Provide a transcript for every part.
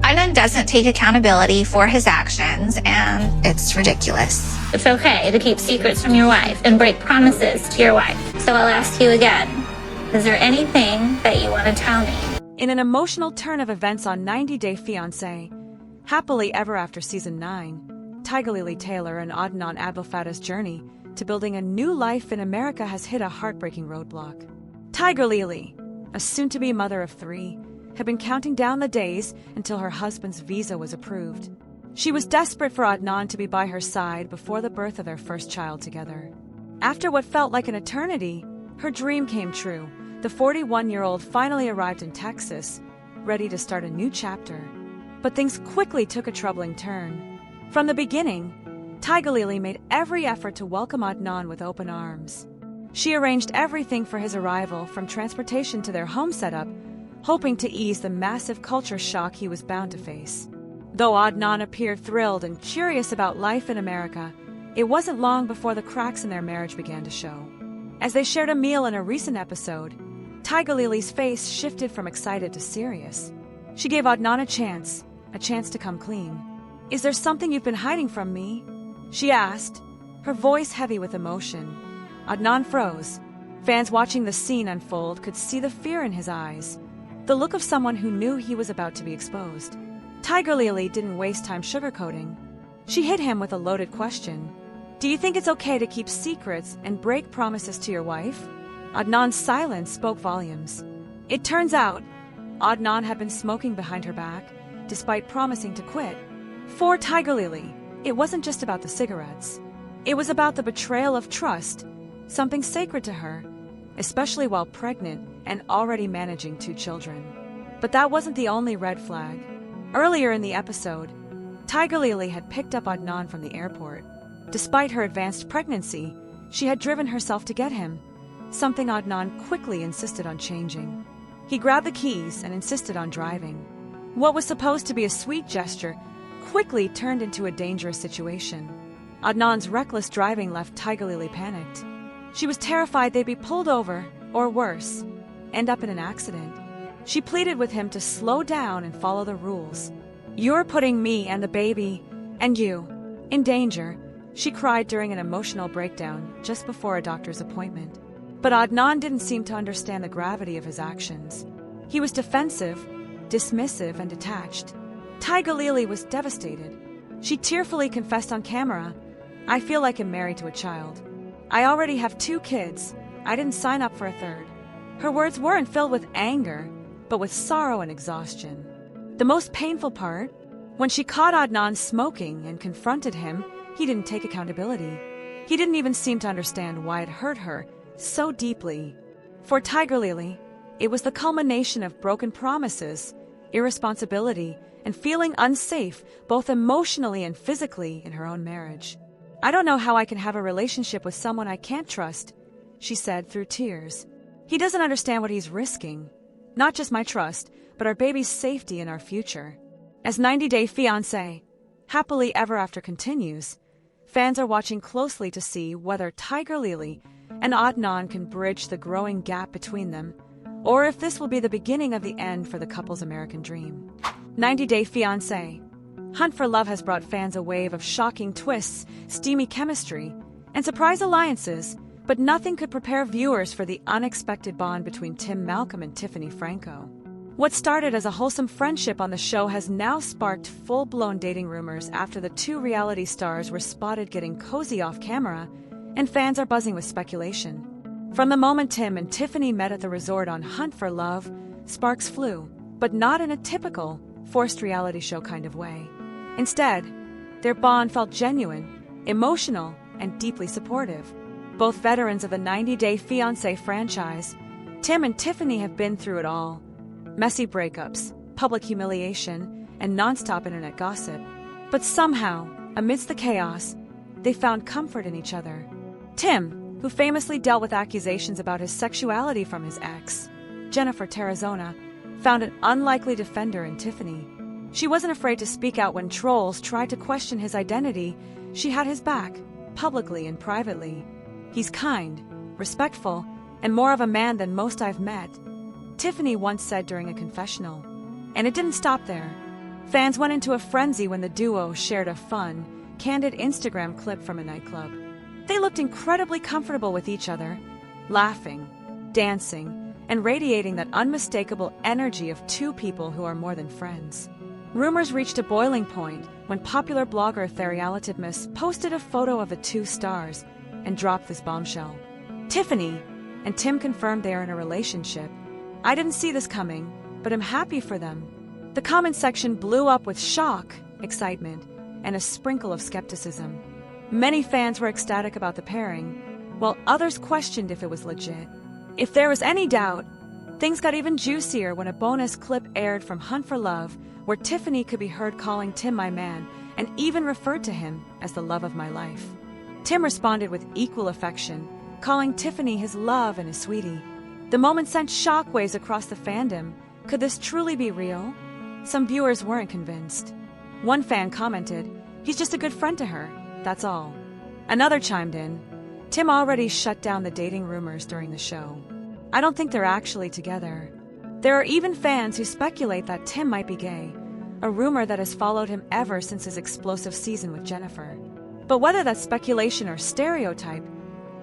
Adnan doesn't take accountability for his actions, and it's ridiculous. It's okay to keep secrets from your wife and break promises to your wife. So I'll ask you again, is there anything that you want to tell me? In an emotional turn of events on 90 Day Fiancé, Happily Ever After Season 9, Tigerlily Taylor and Adnan Abdelfattah's journey to building a new life in America has hit a heartbreaking roadblock. Tigerlily, a soon-to-be mother of 3, had been counting down the days until her husband's visa was approved. She was desperate for Adnan to be by her side before the birth of their first child together. After what felt like an eternity, her dream came true. The 41-year-old finally arrived in Texas, ready to start a new chapter. But things quickly took a troubling turn. From the beginning, Tigerlily made every effort to welcome Adnan with open arms. She arranged everything for his arrival, from transportation to their home setup, hoping to ease the massive culture shock he was bound to face. Though Adnan appeared thrilled and curious about life in America, it wasn't long before the cracks in their marriage began to show. As they shared a meal in a recent episode, Tigerlily's face shifted from excited to serious. She gave Adnan a chance to come clean. "Is there something you've been hiding from me?" she asked, her voice heavy with emotion. Adnan froze. Fans watching the scene unfold could see the fear in his eyes, the look of someone who knew he was about to be exposed. Tigerlily didn't waste time sugarcoating. She hit him with a loaded question. "Do you think it's okay to keep secrets and break promises to your wife?" Adnan's silence spoke volumes. It turns out, Adnan had been smoking behind her back, despite promising to quit. For Tigerlily, it wasn't just about the cigarettes. It was about the betrayal of trust, something sacred to her, especially while pregnant and already managing 2 children. But that wasn't the only red flag. Earlier in the episode, Tigerlily had picked up Adnan from the airport. Despite her advanced pregnancy, she had driven herself to get him, something Adnan quickly insisted on changing. He grabbed the keys and insisted on driving. What was supposed to be a sweet gesture quickly turned into a dangerous situation. Adnan's reckless driving left Tigerlily panicked. She was terrified they'd be pulled over, or worse, end up in an accident. She pleaded with him to slow down and follow the rules. "You're putting me and the baby, and you, in danger," she cried during an emotional breakdown just before a doctor's appointment. But Adnan didn't seem to understand the gravity of his actions. He was defensive, dismissive, and detached. Tigerlily was devastated. She tearfully confessed on camera, "I feel like I'm married to a child. I already have 2 kids. I didn't sign up for a 3rd. Her words weren't filled with anger, but with sorrow and exhaustion. The most painful part, when she caught Adnan smoking and confronted him, he didn't take accountability. He didn't even seem to understand why it hurt her so deeply. For Tigerlily, it was the culmination of broken promises, irresponsibility, and feeling unsafe both emotionally and physically in her own marriage. "I don't know how I can have a relationship with someone I can't trust," she said through tears. "He doesn't understand what he's risking. Not just my trust, but our baby's safety and our future." As 90 Day Fiancé, Happily Ever After continues, fans are watching closely to see whether Tigerlily and Adnan can bridge the growing gap between them, or if this will be the beginning of the end for the couple's American dream. 90 Day Fiancé. Hunt for Love has brought fans a wave of shocking twists, steamy chemistry, and surprise alliances, but nothing could prepare viewers for the unexpected bond between Malcolm and Tiffany Franco. What started as a wholesome friendship on the show has now sparked full-blown dating rumors after the 2 reality stars were spotted getting cozy off camera, and fans are buzzing with speculation. From the moment Tim and Tiffany met at the resort on Hunt for Love, sparks flew, but not in a typical, forced reality show kind of way. Instead, their bond felt genuine, emotional, and deeply supportive. Both veterans of the 90 Day Fiancé franchise, Tim and Tiffany have been through it all. Messy breakups, public humiliation, and nonstop internet gossip. But somehow, amidst the chaos, they found comfort in each other. Tim, who famously dealt with accusations about his sexuality from his ex, Jennifer Tarazona, found an unlikely defender in Tiffany. She wasn't afraid to speak out when trolls tried to question his identity. She had his back, publicly and privately. He's kind, respectful, and more of a man than most I've met, Tiffany once said during a confessional. And it didn't stop there. Fans went into a frenzy when the duo shared a fun, candid Instagram clip from a nightclub. They looked incredibly comfortable with each other, laughing, dancing, and radiating that unmistakable energy of two people who are more than friends. Rumors reached a boiling point when popular blogger Tigerlily posted a photo of the two stars and dropped this bombshell. Tiffany and Tim confirmed they are in a relationship. I didn't see this coming, but I'm happy for them. The comment section blew up with shock, excitement, and a sprinkle of skepticism. Many fans were ecstatic about the pairing, while others questioned if it was legit. If there was any doubt, things got even juicier when a bonus clip aired from Hunt for Love, where Tiffany could be heard calling Tim my man and even referred to him as the love of my life. Tim responded with equal affection, calling Tiffany his love and his sweetie. The moment sent shockwaves across the fandom. Could this truly be real? Some viewers weren't convinced. One fan commented, "He's just a good friend to her, that's all." Another chimed in, "Tim already shut down the dating rumors during the show. I don't think they're actually together." There are even fans who speculate that Tim might be gay, a rumor that has followed him ever since his explosive season with Jennifer. But whether that's speculation or stereotype,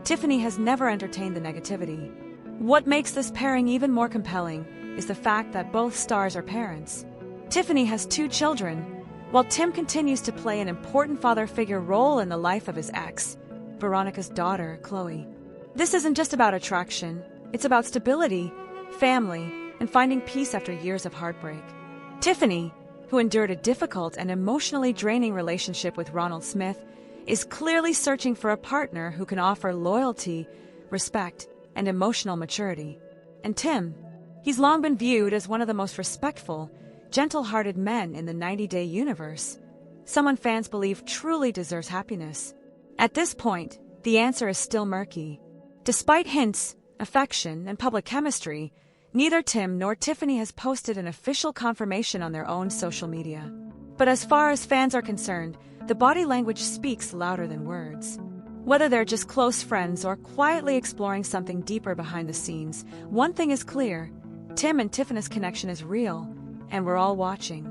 Tiffany has never entertained the negativity. What makes this pairing even more compelling is the fact that both stars are parents. Tiffany has 2 children, while Tim continues to play an important father figure role in the life of his ex, Veronica's daughter, Chloe. This isn't just about attraction, it's about stability, family, and finding peace after years of heartbreak. Tiffany, who endured a difficult and emotionally draining relationship with Ronald Smith, is clearly searching for a partner who can offer loyalty, respect, and emotional maturity. And Tim, he's long been viewed as one of the most respectful, gentle-hearted men in the 90-Day universe, someone fans believe truly deserves happiness. At this point, the answer is still murky. Despite hints, affection, and public chemistry, neither Tim nor Tiffany has posted an official confirmation on their own social media. But as far as fans are concerned, the body language speaks louder than words. Whether they're just close friends or quietly exploring something deeper behind the scenes, one thing is clear: Tim and Tiffany's connection is real, and we're all watching.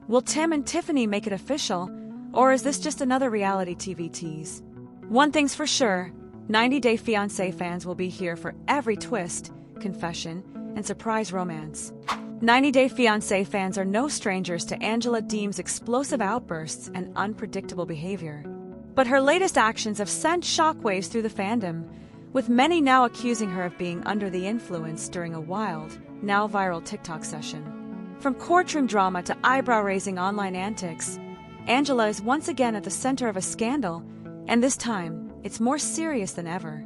Will Tim and Tiffany make it official, or is this just another reality TV tease? One thing's for sure, 90-Day Fiancé fans will be here for every twist, confession, and surprise romance. 90-Day Fiancé fans are no strangers to Angela Deem's explosive outbursts and unpredictable behavior. But her latest actions have sent shockwaves through the fandom, with many now accusing her of being under the influence during a wild, now viral TikTok session. From courtroom drama to eyebrow-raising online antics, Angela is once again at the center of a scandal, and this time, it's more serious than ever.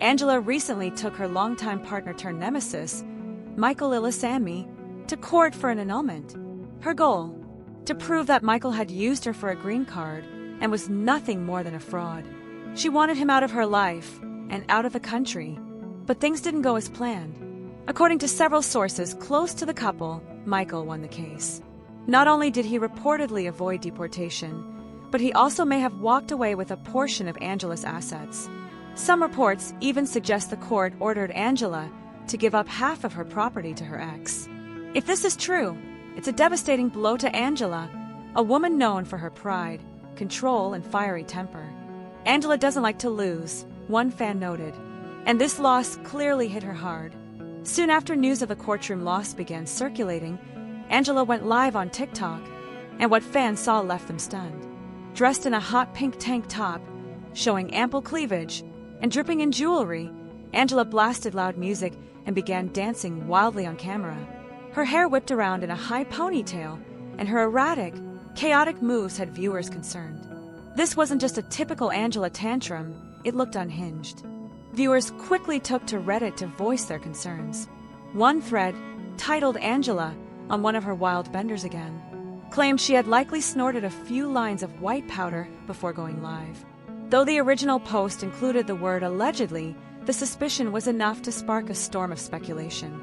Angela recently took her longtime partner-turned-nemesis, Michael Ilisamy, to court for an annulment. Her goal? To prove that Michael had used her for a green card and was nothing more than a fraud. She wanted him out of her life and out of the country, but things didn't go as planned. According to several sources close to the couple, Michael won the case. Not only did he reportedly avoid deportation, but he also may have walked away with a portion of Angela's assets. Some reports even suggest the court ordered Angela to give up half of her property to her ex. If this is true, it's a devastating blow to Angela, a woman known for her pride, control, and fiery temper. Angela doesn't like to lose, one fan noted, and this loss clearly hit her hard. Soon after news of the courtroom loss began circulating, Angela went live on TikTok, and what fans saw left them stunned. Dressed in a hot pink tank top, showing ample cleavage, and dripping in jewelry, Angela blasted loud music and began dancing wildly on camera. Her hair whipped around in a high ponytail, and her erratic, chaotic moves had viewers concerned. This wasn't just a typical Angela tantrum, it looked unhinged. Viewers quickly took to Reddit to voice their concerns. One thread, titled Angela on one of her wild benders again, claimed she had likely snorted a few lines of white powder before going live. Though the original post included the word allegedly, the suspicion was enough to spark a storm of speculation.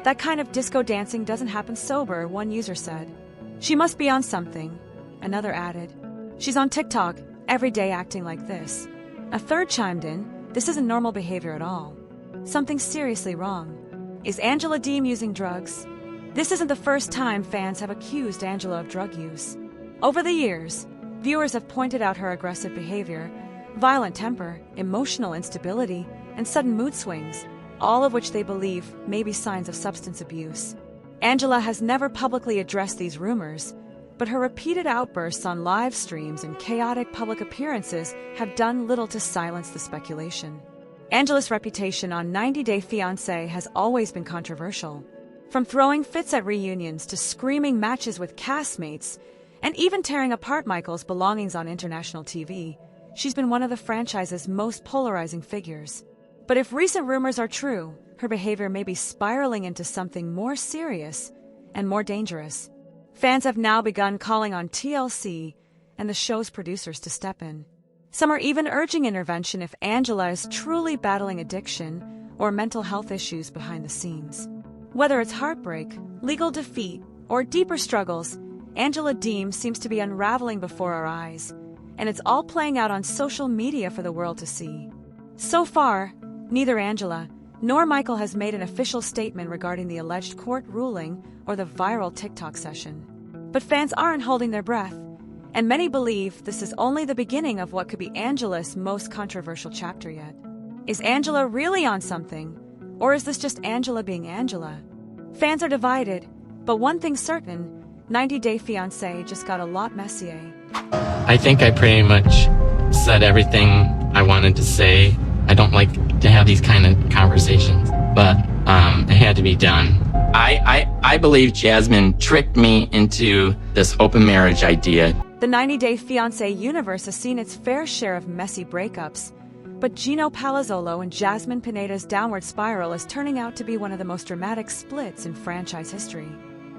That kind of disco dancing doesn't happen sober, one user said. She must be on something, another added. She's on TikTok, every day acting like this. A third chimed in, this isn't normal behavior at all. Something's seriously wrong. Is Angela Deem using drugs? This isn't the first time fans have accused Angela of drug use. Over the years, viewers have pointed out her aggressive behavior, violent temper, emotional instability, and sudden mood swings, all of which they believe may be signs of substance abuse. Angela has never publicly addressed these rumors, but her repeated outbursts on live streams and chaotic public appearances have done little to silence the speculation. Angela's reputation on 90 Day Fiancé has always been controversial. From throwing fits at reunions to screaming matches with castmates, and even tearing apart Michael's belongings on international TV, she's been one of the franchise's most polarizing figures. But if recent rumors are true, her behavior may be spiraling into something more serious and more dangerous. Fans have now begun calling on TLC and the show's producers to step in. Some are even urging intervention if Angela is truly battling addiction or mental health issues behind the scenes. Whether it's heartbreak, legal defeat, or deeper struggles, Angela Deem seems to be unraveling before our eyes, and it's all playing out on social media for the world to see. So far, neither Angela nor Michael has made an official statement regarding the alleged court ruling or the viral TikTok session. But fans aren't holding their breath, and many believe this is only the beginning of what could be Angela's most controversial chapter yet. Is Angela really on something, or is this just Angela being Angela? Fans are divided, but one thing's certain, 90 Day Fiancé just got a lot messier. I think I pretty much said everything I wanted to say. I don't like to have these kind of conversations, but it had to be done. I believe Jasmine tricked me into this open marriage idea. The 90 Day Fiancé universe has seen its fair share of messy breakups, but Gino Palazzolo and Jasmine Pineda's downward spiral is turning out to be one of the most dramatic splits in franchise history.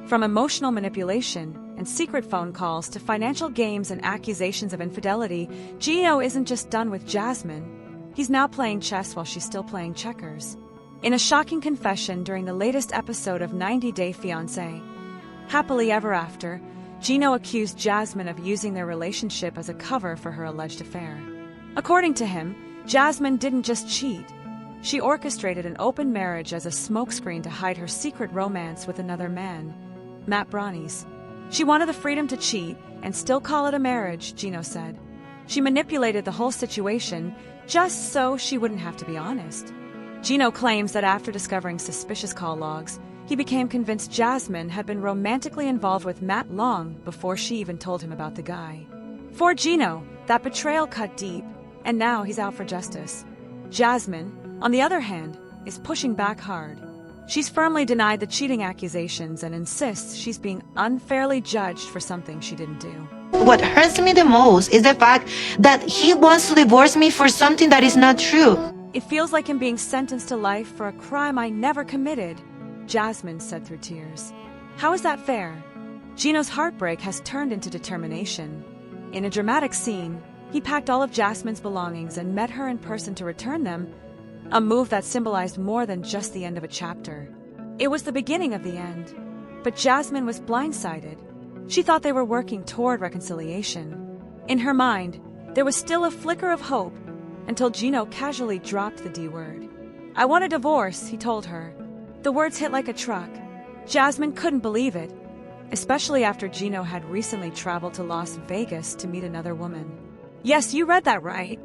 From emotional manipulation and secret phone calls to financial games and accusations of infidelity, Gino isn't just done with Jasmine. He's now playing chess while she's still playing checkers. In a shocking confession during the latest episode of 90 Day Fiancé, Happily Ever After, Gino accused Jasmine of using their relationship as a cover for her alleged affair. According to him, Jasmine didn't just cheat. She orchestrated an open marriage as a smokescreen to hide her secret romance with another man, Matt Brownie's. She wanted the freedom to cheat and still call it a marriage, Gino said. She manipulated the whole situation just so she wouldn't have to be honest. Gino claims that after discovering suspicious call logs, he became convinced Jasmine had been romantically involved with Matt long before she even told him about the guy. For Gino, that betrayal cut deep, and now he's out for justice. Jasmine, on the other hand, is pushing back hard. She's firmly denied the cheating accusations and insists she's being unfairly judged for something she didn't do. What hurts me the most is the fact that he wants to divorce me for something that is not true. It feels like him being sentenced to life for a crime I never committed, Jasmine said through tears. How is that fair? Gino's heartbreak has turned into determination. In a dramatic scene, he packed all of Jasmine's belongings and met her in person to return them, a move that symbolized more than just the end of a chapter. It was the beginning of the end, but Jasmine was blindsided. She thought they were working toward reconciliation. In her mind, there was still a flicker of hope until Gino casually dropped the D word. "I want a divorce," he told her. The words hit like a truck. Jasmine couldn't believe it, especially after Gino had recently traveled to Las Vegas to meet another woman. Yes, you read that right.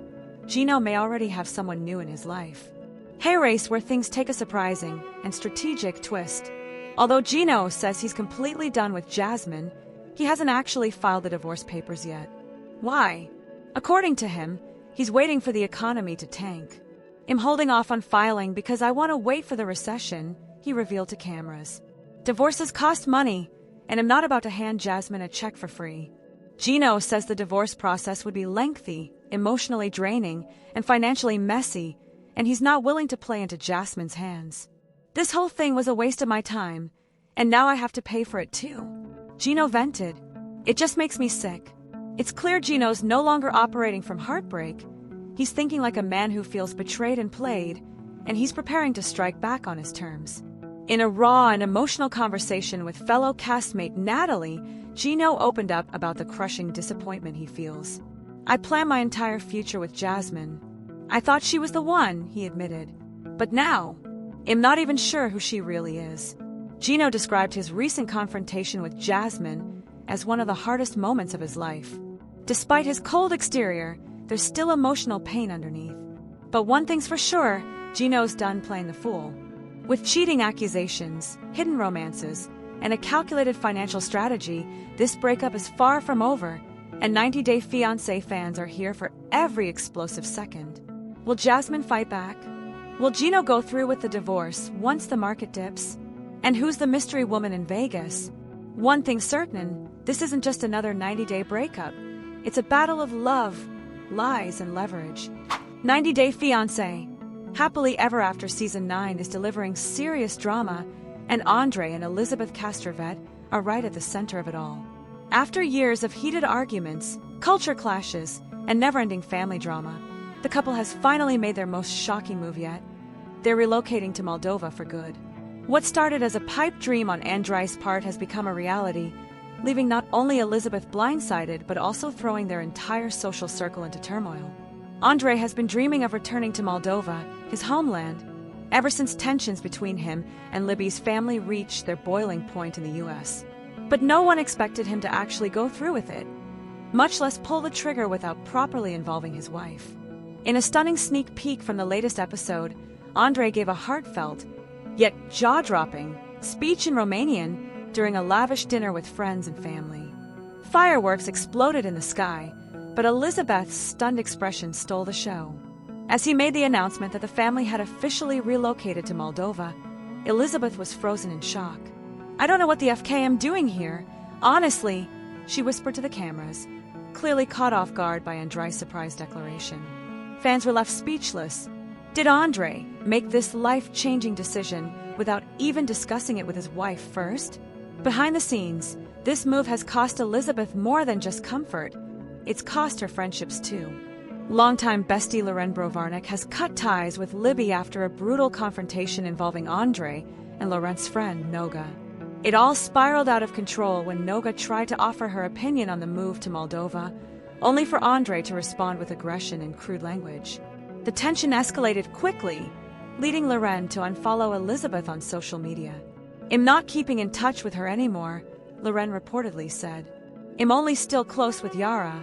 Gino may already have someone new in his life. Hey race, where things take a surprising and strategic twist. Although Gino says he's completely done with Jasmine, he hasn't actually filed the divorce papers yet. Why? According to him, he's waiting for the economy to tank. "I'm holding off on filing because I want to wait for the recession," he revealed to cameras. "Divorces cost money, and I'm not about to hand Jasmine a check for free." Gino says the divorce process would be lengthy, emotionally draining, and financially messy, and he's not willing to play into Jasmine's hands. "This whole thing was a waste of my time, and now I have to pay for it too." Gino vented. "It just makes me sick." It's clear Gino's no longer operating from heartbreak. He's thinking like a man who feels betrayed and played, and he's preparing to strike back on his terms. In a raw and emotional conversation with fellow castmate Natalie, Gino opened up about the crushing disappointment he feels. "I planned my entire future with Jasmine. I thought she was the one," he admitted. "But now, I'm not even sure who she really is." Gino described his recent confrontation with Jasmine as one of the hardest moments of his life. Despite his cold exterior, there's still emotional pain underneath. But one thing's for sure, Gino's done playing the fool. With cheating accusations, hidden romances, and a calculated financial strategy, this breakup is far from over, and 90 Day Fiancé fans are here for every explosive second. Will Jasmine fight back? Will Gino go through with the divorce once the market dips? And who's the mystery woman in Vegas? One thing's certain, this isn't just another 90-day breakup. It's a battle of love, lies, and leverage. 90 Day Fiancé, Happily Ever After Season 9 is delivering serious drama, and Andre and Elizabeth Castrovet are right at the center of it all. After years of heated arguments, culture clashes, and never-ending family drama, the couple has finally made their most shocking move yet. They're relocating to Moldova for good. What started as a pipe dream on Andrei's part has become a reality, leaving not only Elizabeth blindsided but also throwing their entire social circle into turmoil. Andre has been dreaming of returning to Moldova, his homeland, ever since tensions between him and Libby's family reached their boiling point in the U.S. But no one expected him to actually go through with it, much less pull the trigger without properly involving his wife. In a stunning sneak peek from the latest episode, Andre gave a heartfelt, yet jaw-dropping, speech in Romanian during a lavish dinner with friends and family. Fireworks exploded in the sky, but Elizabeth's stunned expression stole the show. As he made the announcement that the family had officially relocated to Moldova, Elizabeth was frozen in shock. "I don't know what the FK I'm doing here. Honestly," she whispered to the cameras, clearly caught off guard by Andrei's surprise declaration. Fans were left speechless. Did Andre make this life-changing decision without even discussing it with his wife first? Behind the scenes, this move has cost Elizabeth more than just comfort. It's cost her friendships too. Longtime bestie Loren Brovarnik has cut ties with Libby after a brutal confrontation involving Andre and Laurent's friend, Noga. It all spiraled out of control when Noga tried to offer her opinion on the move to Moldova, only for Andre to respond with aggression and crude language. The tension escalated quickly, leading Loren to unfollow Elizabeth on social media. "I'm not keeping in touch with her anymore," Loren reportedly said. "I'm only still close with Yara."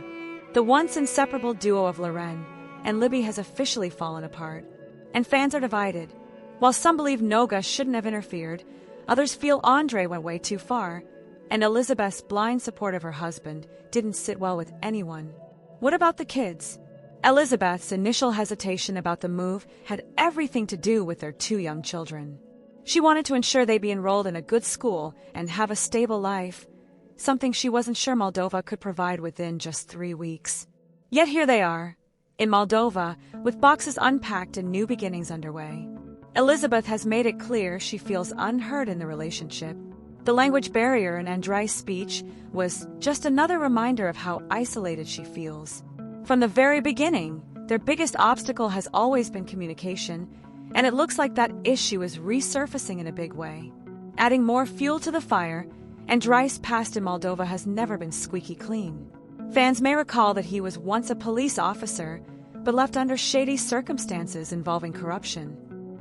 The once inseparable duo of Loren and Libby has officially fallen apart, and fans are divided. While some believe Noga shouldn't have interfered, others feel Andre went way too far, and Elizabeth's blind support of her husband didn't sit well with anyone. What about the kids? Elizabeth's initial hesitation about the move had everything to do with their two young children. She wanted to ensure they'd be enrolled in a good school and have a stable life, something she wasn't sure Moldova could provide within just 3 weeks. Yet here they are, in Moldova, with boxes unpacked and new beginnings underway. Elizabeth has made it clear she feels unheard in the relationship. The language barrier in Andrei's speech was just another reminder of how isolated she feels. From the very beginning, their biggest obstacle has always been communication, and it looks like that issue is resurfacing in a big way. Adding more fuel to the fire, Andrei's past in Moldova has never been squeaky clean. Fans may recall that he was once a police officer, but left under shady circumstances involving corruption.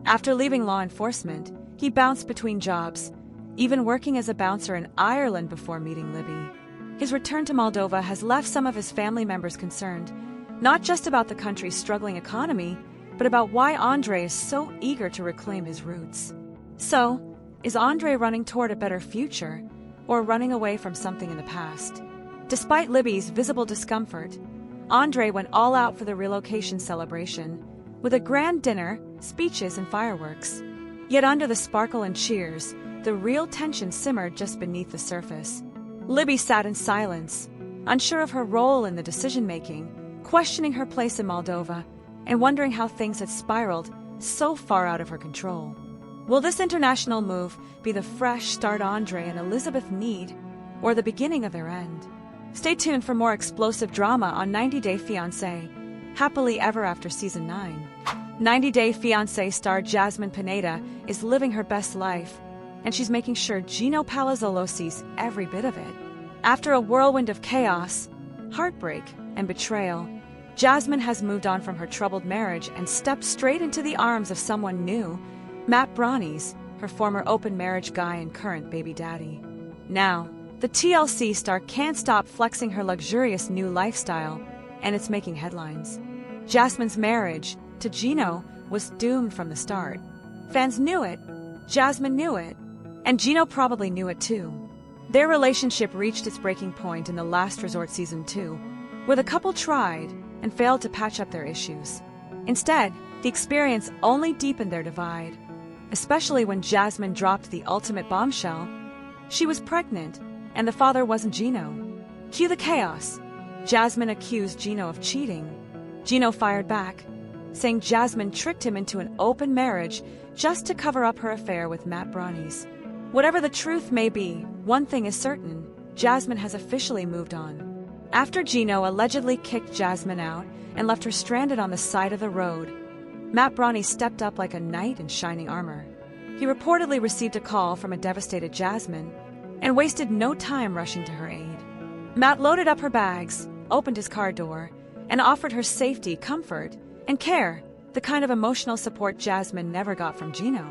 After leaving law enforcement, he bounced between jobs, even working as a bouncer in Ireland before meeting Libby. His return to Moldova has left some of his family members concerned, not just about the country's struggling economy, but about why Andre is so eager to reclaim his roots. So, is Andre running toward a better future, or running away from something in the past? Despite Libby's visible discomfort, Andre went all out for the relocation celebration, with a grand dinner, speeches, and fireworks. Yet under the sparkle and cheers, the real tension simmered just beneath the surface. Libby sat in silence, unsure of her role in the decision-making, questioning her place in Moldova, and wondering how things had spiraled so far out of her control. Will this international move be the fresh start Andre and Elizabeth need, or the beginning of their end? Stay tuned for more explosive drama on 90 Day Fiancé, Happily Ever After Season 9. 90 Day Fiancé star Jasmine Pineda is living her best life, and she's making sure Gino Palazzolo sees every bit of it. After a whirlwind of chaos, heartbreak, and betrayal, Jasmine has moved on from her troubled marriage and stepped straight into the arms of someone new, Matt Brownie's, her former open marriage guy and current baby daddy. Now, the TLC star can't stop flexing her luxurious new lifestyle, and it's making headlines. Jasmine's marriage to Gino was doomed from the start. Fans knew it, Jasmine knew it, and Gino probably knew it too. Their relationship reached its breaking point in the Last Resort Season 2, where the couple tried and failed to patch up their issues. Instead, the experience only deepened their divide, especially when Jasmine dropped the ultimate bombshell. She was pregnant, and the father wasn't Gino. Cue the chaos. Jasmine accused Gino of cheating. Gino fired back, saying Jasmine tricked him into an open marriage just to cover up her affair with Matt Brownies. Whatever the truth may be, one thing is certain: Jasmine has officially moved on. After Gino allegedly kicked Jasmine out and left her stranded on the side of the road, Matt Brownies stepped up like a knight in shining armor. He reportedly received a call from a devastated Jasmine and wasted no time rushing to her aid. Matt loaded up her bags, opened his car door, and offered her safety, comfort, and care, the kind of emotional support Jasmine never got from Gino.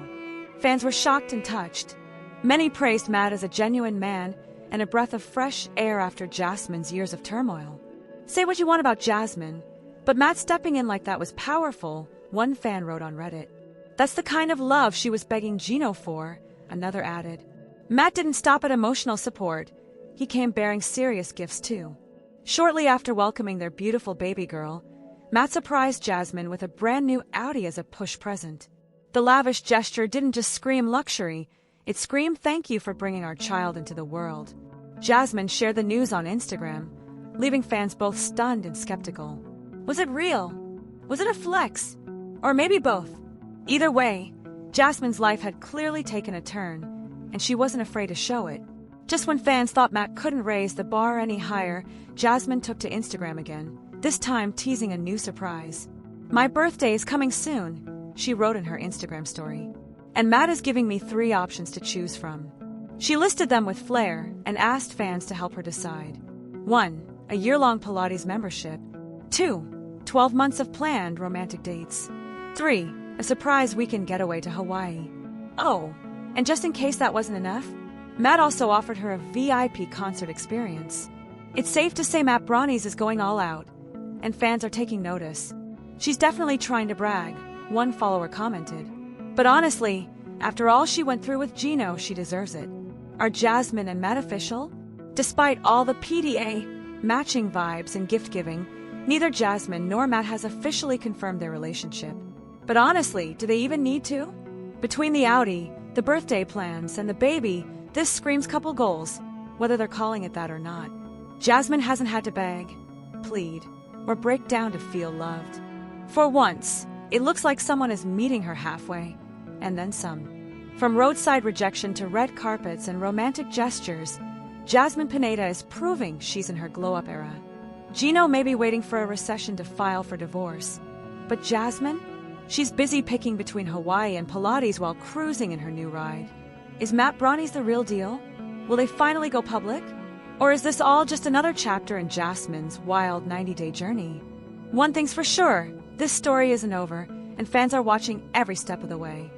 Fans were shocked and touched. Many praised Matt as a genuine man and a breath of fresh air after Jasmine's years of turmoil. Say what you want about Jasmine, but Matt stepping in like that was powerful, one fan wrote on Reddit. That's the kind of love she was begging Gino for, another added. Matt didn't stop at emotional support. He came bearing serious gifts too. Shortly after welcoming their beautiful baby girl, Matt surprised Jasmine with a brand new Audi as a push present. The lavish gesture didn't just scream luxury, it screamed thank you for bringing our child into the world. Jasmine shared the news on Instagram, leaving fans both stunned and skeptical. Was it real? Was it a flex? Or maybe both? Either way, Jasmine's life had clearly taken a turn, and she wasn't afraid to show it. Just when fans thought Matt couldn't raise the bar any higher, Jasmine took to Instagram again, this time teasing a new surprise. "My birthday is coming soon," she wrote in her Instagram story. "And Matt is giving me 3 options to choose from." She listed them with flair and asked fans to help her decide. 1. A year-long Pilates membership. 2. 12 months of planned romantic dates. 3. A surprise weekend getaway to Hawaii. Oh, and just in case that wasn't enough, Matt also offered her a VIP concert experience. It's safe to say Matt Brownies is going all out, and fans are taking notice. "She's definitely trying to brag," one follower commented. But honestly, after all she went through with Gino, she deserves it. Are Jasmine and Matt official? Despite all the PDA, matching vibes, and gift-giving, neither Jasmine nor Matt has officially confirmed their relationship. But honestly, do they even need to? Between the Audi, the birthday plans, and the baby, this screams couple goals, whether they're calling it that or not. Jasmine hasn't had to beg, plead, or break down to feel loved. For once, it looks like someone is meeting her halfway, and then some. From roadside rejection to red carpets and romantic gestures, Jasmine Pineda is proving she's in her glow-up era. Gino may be waiting for a recession to file for divorce, but Jasmine? She's busy picking between Hawaii and Pilates while cruising in her new ride. Is Matt Brownies the real deal? Will they finally go public? Or is this all just another chapter in Jasmine's wild 90-day journey? One thing's for sure, this story isn't over, and fans are watching every step of the way.